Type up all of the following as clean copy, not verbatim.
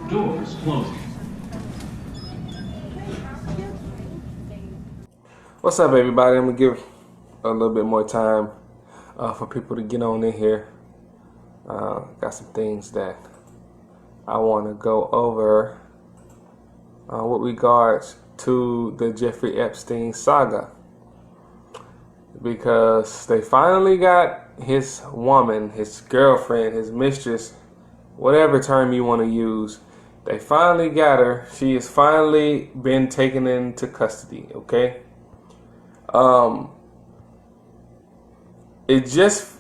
Doors closing. What's up, everybody? I'm gonna give a little bit more time for people to get on in here. Got some things that I want to go over with regards to the Jeffrey Epstein saga, because they finally got his woman, his girlfriend, his mistress, whatever term you want to use. They finally got her. She has finally been taken into custody. Okay. It just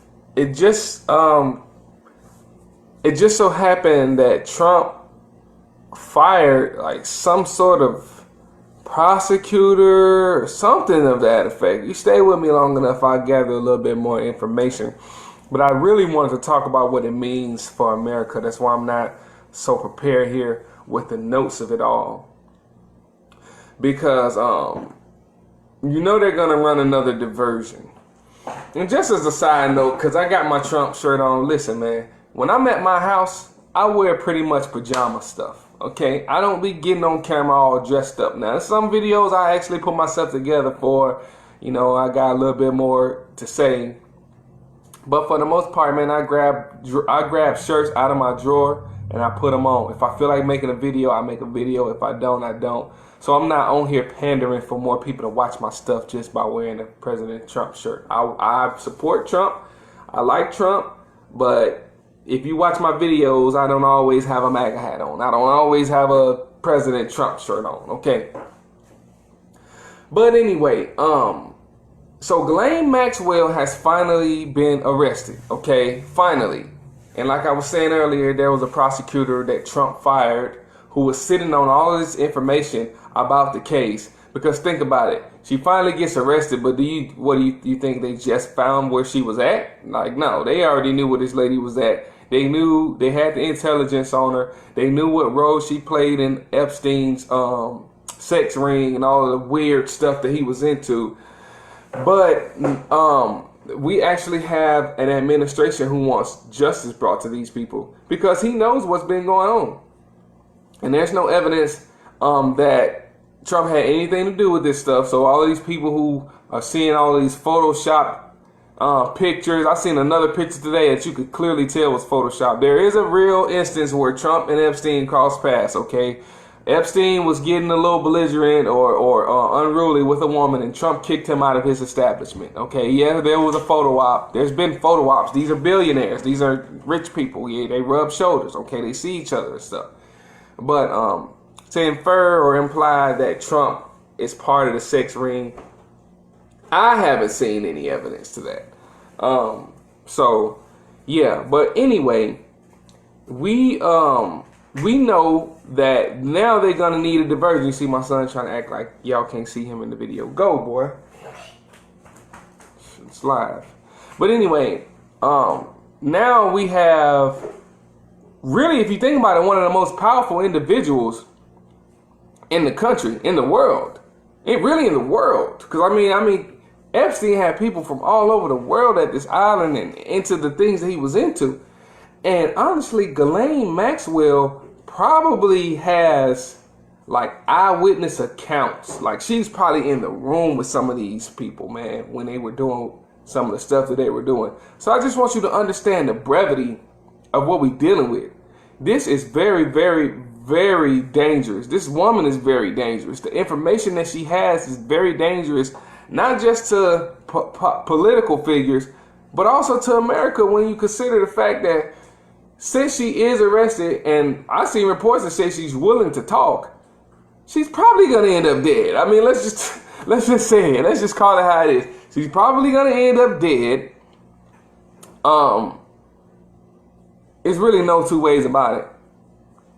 so happened that Trump fired like some sort of prosecutor or something of that effect. You stay with me long enough, I'll gather a little bit more information. But I really wanted to talk about what it means for America. That's why I'm not so prepared here with the notes of it all. Because you know they're gonna run another diversion. And just as a side note, because I got my Trump shirt on, listen, man, when I'm at my house, I wear pretty much pajama stuff, okay? I don't be getting on camera all dressed up. Now, some videos I actually put myself together for, you know, I got a little bit more to say. But for the most part, man, I grab shirts out of my drawer and I put them on. If I feel like making a video, I make a video. If I don't, I don't. So I'm not on here pandering for more people to watch my stuff just by wearing a President Trump shirt. I support Trump. I like Trump. But if you watch my videos, I don't always have a MAGA hat on. I don't always have a President Trump shirt on. Okay. But anyway, so Ghislaine Maxwell has finally been arrested. Okay. Finally. And like I was saying earlier, there was a prosecutor that Trump fired who was sitting on all of this information about the case. Because think about it, she finally gets arrested, but what do you think they just found where she was at? Like, no, they already knew where this lady was at. They knew, they had the intelligence on her. They knew what role she played in Epstein's sex ring and all of the weird stuff that he was into. But we actually have an administration who wants justice brought to these people because he knows what's been going on. And there's no evidence that Trump had anything to do with this stuff. So all of these people who are seeing all of these Photoshop pictures, I seen another picture today that you could clearly tell was Photoshop. There is a real instance where Trump and Epstein crossed paths, okay? Epstein was getting a little belligerent or unruly with a woman, and Trump kicked him out of his establishment, okay? Yeah, there was a photo op. There's been photo ops. These are billionaires. These are rich people. Yeah, they rub shoulders, okay? They see each other and stuff. But to infer or imply that Trump is part of the sex ring, I haven't seen any evidence to that. So yeah, but anyway, we know that now they're gonna need a diversion. You see my son trying to act like y'all can't see him in the video. Go, boy. It's live. But anyway, now we have, really, if you think about it, one of the most powerful individuals in the country, in the world. Really in the world. Because, I mean, Epstein had people from all over the world at this island and into the things that he was into. And honestly, Ghislaine Maxwell probably has, like, eyewitness accounts. Like, she's probably in the room with some of these people, man, when they were doing some of the stuff that they were doing. So I just want you to understand the brevity of what we're dealing with. This is very, very, very dangerous. This woman is very dangerous. The information that she has is very dangerous, not just to political figures, but also to America when you consider the fact that since she is arrested, and I see reports that say she's willing to talk, she's probably going to end up dead. I mean, let's just say it. Let's just call it how it is. She's probably going to end up dead. There's really no two ways about it.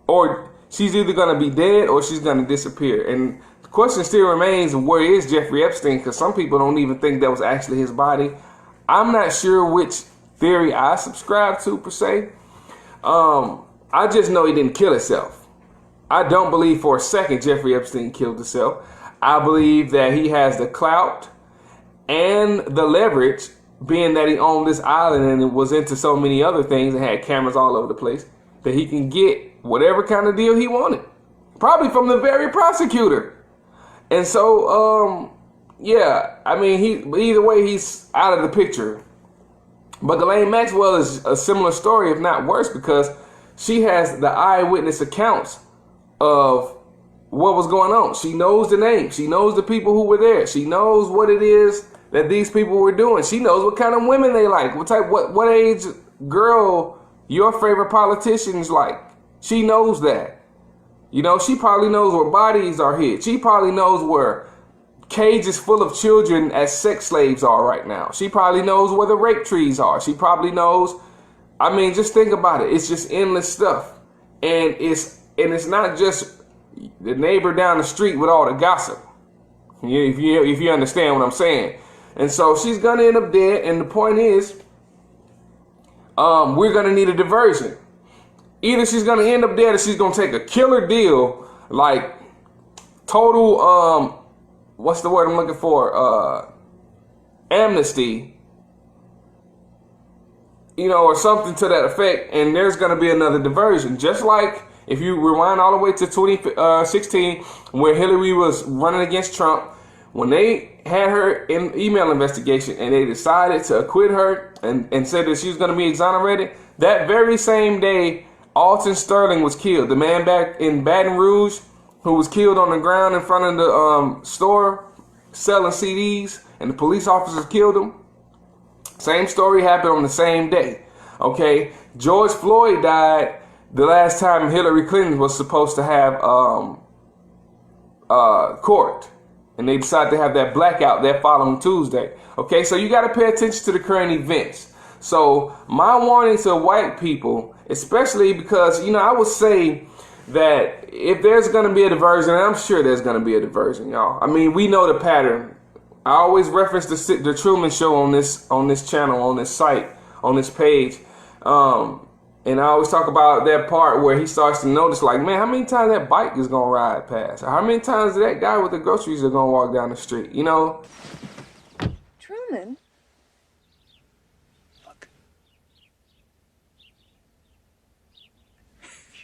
Or she's either going to be dead or she's going to disappear. And the question still remains, where is Jeffrey Epstein? Because some people don't even think that was actually his body. I'm not sure which theory I subscribe to, per se. I just know he didn't kill himself. I don't believe for a second Jeffrey Epstein killed himself. I believe that he has the clout and the leverage, being that he owned this island and was into so many other things and had cameras all over the place, that he can get whatever kind of deal he wanted, probably from the very prosecutor. And so, yeah, I mean, either way, he's out of the picture. But Ghislaine Maxwell is a similar story, if not worse, because she has the eyewitness accounts of what was going on. She knows the name. She knows the people who were there. She knows what it is that these people were doing. She knows what kind of women they like, what age girl your favorite politician's like. She knows that. You know, she probably knows where bodies are hid. She probably knows where cages full of children as sex slaves are right now. She probably knows where the rape trees are. She probably knows. I mean, just think about it. It's just endless stuff. And it's not just the neighbor down the street with all the gossip. If you understand what I'm saying. And so she's going to end up dead. And the point is, we're going to need a diversion. Either she's going to end up dead or she's going to take a killer deal, like total, what's the word I'm looking for? Amnesty, you know, or something to that effect. And there's going to be another diversion. Just like if you rewind all the way to 2016, where Hillary was running against Trump, when they had her in email investigation and they decided to acquit her and said that she was going to be exonerated, that very same day, Alton Sterling was killed. The man back in Baton Rouge who was killed on the ground in front of the store selling CDs, and the police officers killed him. Same story happened on the same day. Okay, George Floyd died the last time Hillary Clinton was supposed to have court. And they decided to have that blackout that following Tuesday. Okay, so you got to pay attention to the current events. So my warning to white people, especially because, you know, I would say that if there's going to be a diversion, and I'm sure there's going to be a diversion, y'all. I mean, we know the pattern. I always reference the Truman Show on this channel, on this site, on this page. And I always talk about that part where he starts to notice, like, man, how many times that bike is going to ride past? How many times that guy with the groceries are going to walk down the street, you know? Truman? Look.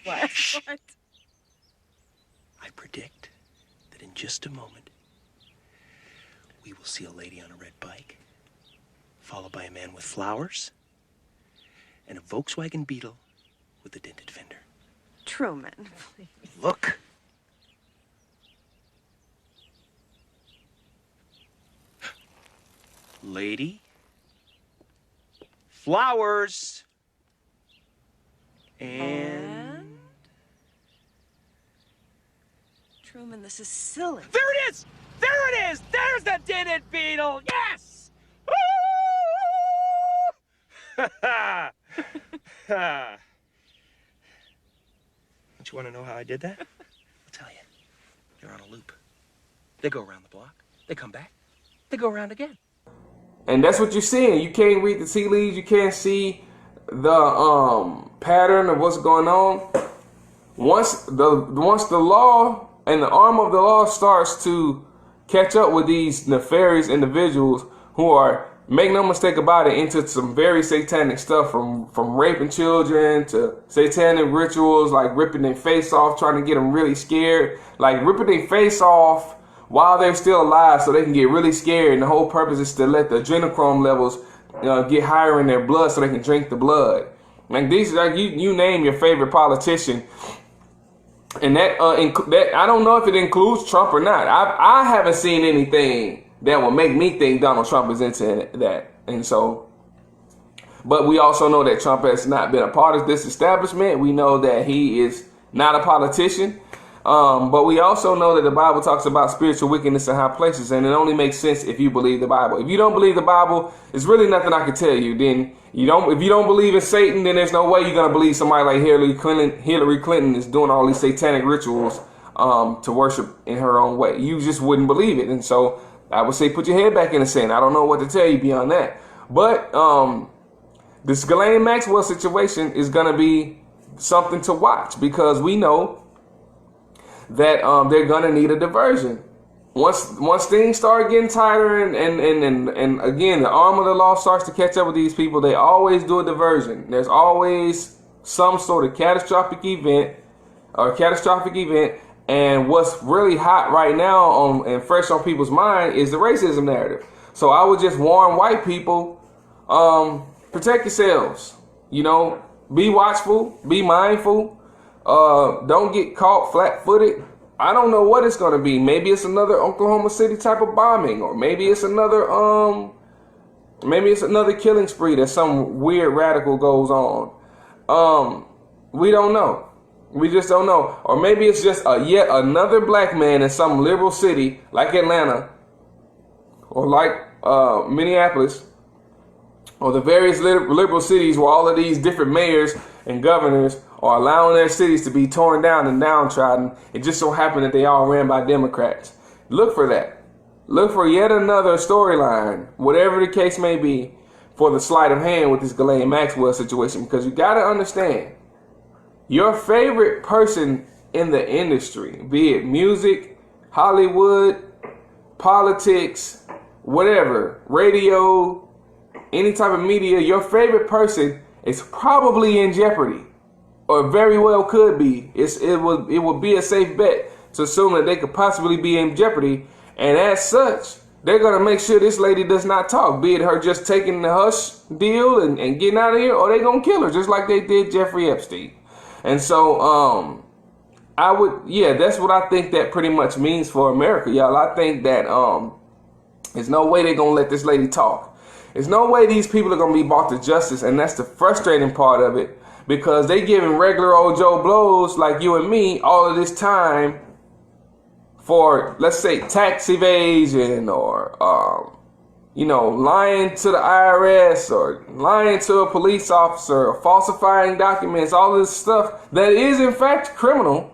What? What? I predict that in just a moment, we will see a lady on a red bike, followed by a man with flowers, and a Volkswagen Beetle with a dented fender. Truman, please. Look. Lady. Flowers. And... Truman, this is silly. There it is! There it is! There's the dented beetle! Yes! Don't you want to know how I did that? I'll tell you. They're on a loop. They go around the block. They come back. They go around again. And that's what you're seeing. You can't read the tea leaves. You can't see the pattern of what's going on. Once the law and the arm of the law starts to catch up with these nefarious individuals who are, make no mistake about it, into some very satanic stuff, from raping children to satanic rituals like ripping their face off, trying to get them really scared, like ripping their face off while they're still alive so they can get really scared. And the whole purpose is to let the adrenochrome levels get higher in their blood so they can drink the blood. Like these, like you name your favorite politician. And that I don't know if it includes Trump or not. I haven't seen anything that will make me think Donald Trump is into that. And so, but we also know that Trump has not been a part of this establishment. We know that he is not a politician. But we also know that the Bible talks about spiritual wickedness in high places, and it only makes sense if you believe the Bible. If you don't believe the Bible, there's really nothing I can tell you. Then if you don't believe in Satan, then there's no way you're gonna believe somebody like Hillary Clinton is doing all these satanic rituals to worship in her own way. You just wouldn't believe it. And so I would say put your head back in the sand. I don't know what to tell you beyond that. But this Ghislaine Maxwell situation is gonna be something to watch, because we know that they're gonna need a diversion. Once things start getting tighter and again the arm of the law starts to catch up with these people, they always do a diversion. There's always some sort of catastrophic event, and what's really hot right now and fresh on people's mind is the racism narrative. So I would just warn white people, protect yourselves. You know, be watchful, be mindful. Don't get caught flat-footed. I don't know what it's gonna be. Maybe it's another Oklahoma City type of bombing, or maybe it's another killing spree that some weird radical goes on. We don't know. We just don't know. Or maybe it's just yet another black man in some liberal city like Atlanta or like Minneapolis, or the various liberal cities where all of these different mayors and governors are allowing their cities to be torn down and downtrodden. It just so happened that they all ran by Democrats. Look for that. Look for yet another storyline, whatever the case may be, for the sleight of hand with this Ghislaine Maxwell situation. Because you got to understand, your favorite person in the industry, be it music, Hollywood, politics, whatever, radio, any type of media, your favorite person is probably in jeopardy, or very well could be. It would be a safe bet to assume that they could possibly be in jeopardy, and as such, they're gonna make sure this lady does not talk, be it her just taking the hush deal and getting out of here, or they gonna kill her just like they did Jeffrey Epstein. And so that's what I think that pretty much means for America, y'all. I think that there's no way they're gonna let this lady talk. There's no way these people are going to be brought to justice, and that's the frustrating part of it, because they giving regular old Joe Blows like you and me all of this time for, let's say, tax evasion, or, lying to the IRS, or lying to a police officer, or falsifying documents, all this stuff that is in fact criminal.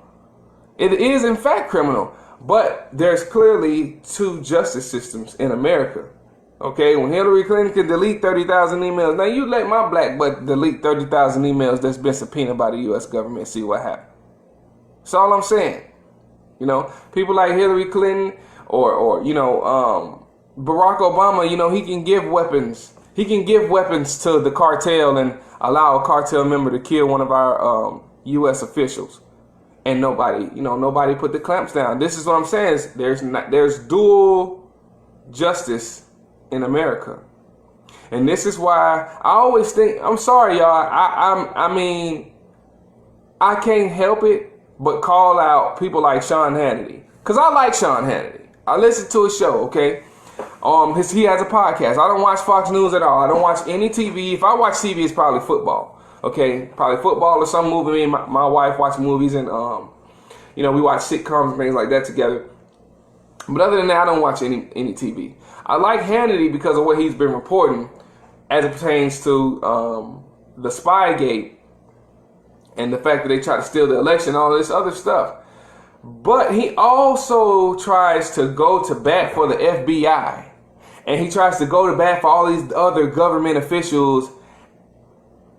It is in fact criminal, but there's clearly two justice systems in America. Okay, when Hillary Clinton can delete 30,000 emails, now you let my black butt delete 30,000 emails that's been subpoenaed by the U.S. government and see what happens. That's all I'm saying. You know, people like Hillary Clinton or Barack Obama, he can give weapons. He can give weapons to the cartel and allow a cartel member to kill one of our U.S. officials. And nobody put the clamps down. This is what I'm saying. There's dual justice in America. And this is why I always think, I'm sorry, y'all, I can't help it but call out people like Sean Hannity. Because I like Sean Hannity. I listen to his show, okay? He has a podcast. I don't watch Fox News at all. I don't watch any TV. If I watch TV, it's probably football. Okay? Probably football or some movie. Me and my wife watch movies, and we watch sitcoms and things like that together. But other than that, I don't watch any TV. I like Hannity because of what he's been reporting as it pertains to the Spygate and the fact that they tried to steal the election, all this other stuff. But he also tries to go to bat for the FBI. And he tries to go to bat for all these other government officials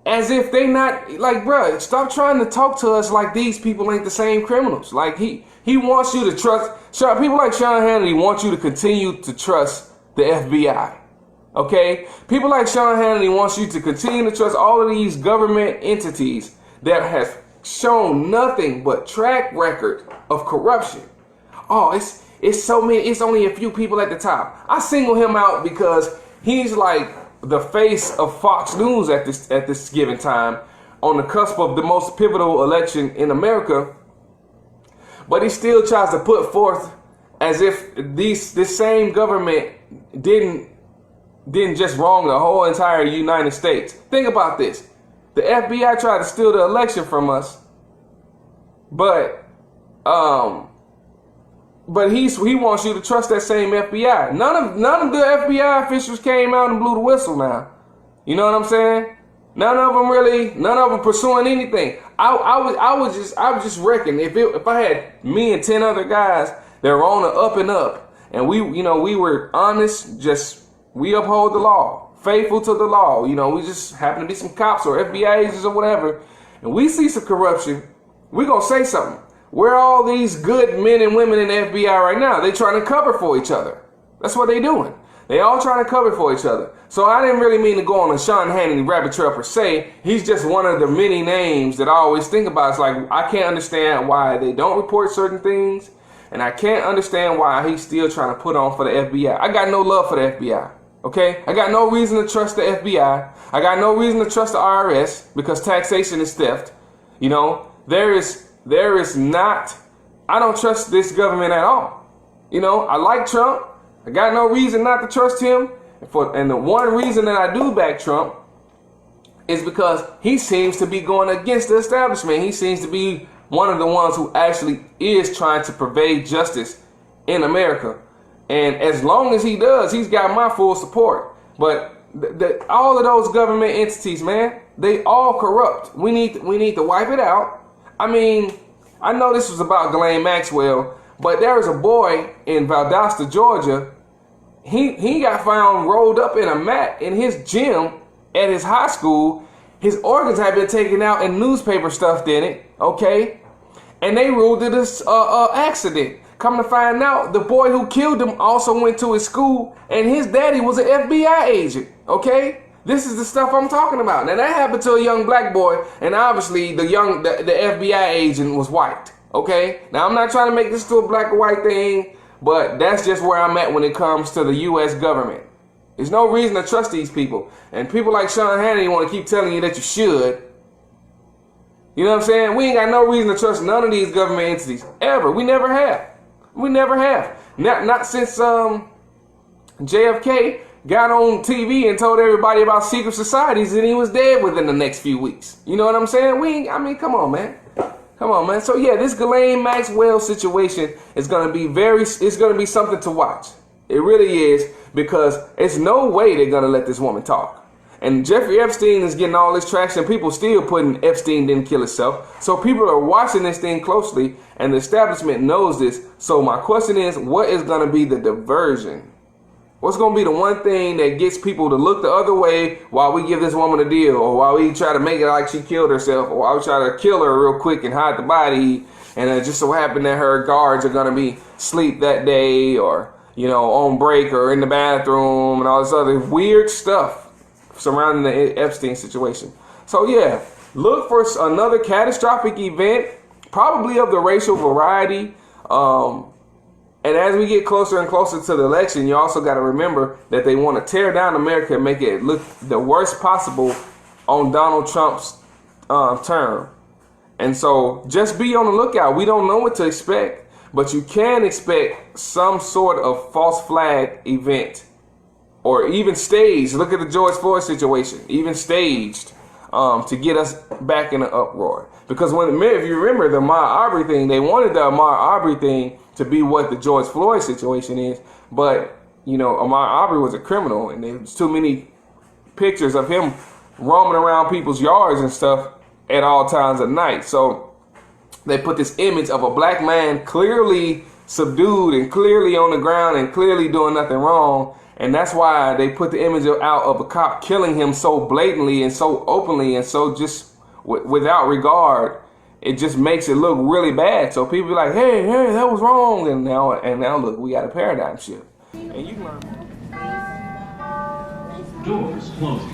as if they not, like, bruh, stop trying to talk to us like these people ain't the same criminals. Like, he wants you to trust, people like Sean Hannity want you to continue to trust the FBI. Okay? People like Sean Hannity wants you to continue to trust all of these government entities that have shown nothing but track record of corruption. Oh, it's so many, it's only a few people at the top. I single him out because he's like the face of Fox News at this given time, on the cusp of the most pivotal election in America. But he still tries to put forth as if this same government didn't just wrong the whole entire United States. Think about this. The FBI tried to steal the election from us, but he wants you to trust that same FBI. None of the FBI officials came out and blew the whistle now. You know what I'm saying? None of them pursuing anything. I was just reckon if I had me and 10 other guys that were on the up and up, and we were honest, we uphold the law, faithful to the law. We just happen to be some cops or FBI agents or whatever, and we see some corruption, we gonna say something. Where are all these good men and women in the FBI right now? They trying to cover for each other. That's what they doing. They all trying to cover for each other. So I didn't really mean to go on a Sean Hannity rabbit trail per se. He's just one of the many names that I always think about. It's like, I can't understand why they don't report certain things. And I can't understand why he's still trying to put on for the FBI. I got no love for the FBI. Okay? I got no reason to trust the FBI. I got no reason to trust the IRS because taxation is theft. You know, there is not, I don't trust this government at all. You know, I like Trump. I got no reason not to trust him. And the one reason that I do back Trump is because he seems to be going against the establishment. He seems to be one of the ones who actually is trying to pervade justice in America. And as long as he does, he's got my full support. But all of those government entities, man, they all corrupt. We need to wipe it out. I mean, I know this was about Ghislaine Maxwell, but there was a boy in Valdosta, Georgia. He got found rolled up in a mat in his gym at his high school. His organs had been taken out and newspaper stuffed in it, okay? And they ruled it as accident. Come to find out, the boy who killed him also went to his school, and his daddy was an FBI agent, okay? This is the stuff I'm talking about. Now that happened to a young black boy, and obviously the FBI agent was white, okay? Now I'm not trying to make this to a black or white thing, but that's just where I'm at when it comes to the U.S. government. There's no reason to trust these people. And people like Sean Hannity want to keep telling you that you should. You know what I'm saying? We ain't got no reason to trust none of these government entities. Ever. We never have. We never have. Not since JFK got on TV and told everybody about secret societies and he was dead within the next few weeks. You know what I'm saying? Come on, man. Come on, man. So yeah, this Ghislaine Maxwell situation is gonna be something to watch. It really is, because it's no way they're gonna let this woman talk. And Jeffrey Epstein is getting all this traction. People still putting Epstein didn't kill himself. So people are watching this thing closely, and the establishment knows this. So my question is, what is gonna be the diversion? What's going to be the one thing that gets people to look the other way while we give this woman a deal, or while we try to make it like she killed herself, or while we try to kill her real quick and hide the body, and it just so happened that her guards are going to be asleep that day, or, you know, on break, or in the bathroom, and all this other weird stuff surrounding the Epstein situation. So yeah, look for another catastrophic event, probably of the racial variety. And as we get closer and closer to the election, you also got to remember that they want to tear down America and make it look the worst possible on Donald Trump's term. And so just be on the lookout. We don't know what to expect, but you can expect some sort of false flag event, or even staged. Look at the George Floyd situation, even staged to get us back in an uproar. Because if you remember the Ahmaud Arbery thing, they wanted the Ahmaud Arbery thing to be what the George Floyd situation is, but you know, Ahmaud Arbery was a criminal, and there's too many pictures of him roaming around people's yards and stuff at all times of night. So they put this image of a black man clearly subdued and clearly on the ground and clearly doing nothing wrong, and that's why they put the image out of a cop killing him so blatantly and so openly and so just without regard. It just makes it look really bad. So people be like, hey, that was wrong. And now look, we got a paradigm shift. And you learn. Doors closing.